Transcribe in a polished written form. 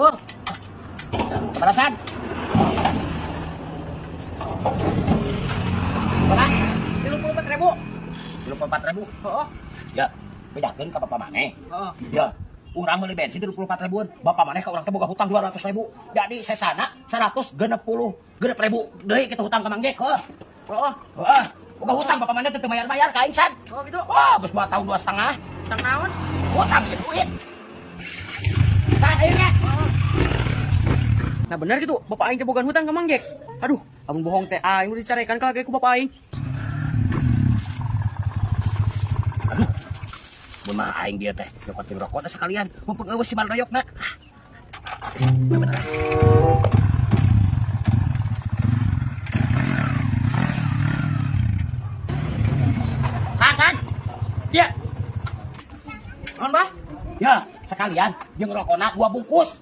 Betul. Balasan. Berapa? 34.000. 34.000. Heeh. Ya, bedakeun ka bapak maneh. Heeh. Ya, urang meuli bensin 34.000-an. Bapak maneh ka urang teh boga hutang 200.000. Jadi sesana 160.000 deui kita hutang ka Mang Jek. Heuh. Heeh. Heeh. Boga hutang bapak maneh teh teu mayar-mayar ka aing san. Oh gitu. Wah, geus 2 tahun 2,5. Tang naon? Hutang ge duit. Tah, ayo nya. Nah benar gitu, bapak aing teh bogan hutang ke Mang Jek. Aduh, amun bohong teh aing udah dicarekan ka lagi ku bapak aing. Mun mah aing dia teh nyokotin rokok teh sekalian. Mumpung eueus si Maldoyokna. Bener. Kan? Ya, Naon, Bah? ya sekalian jeung rokokna 2 bungkus.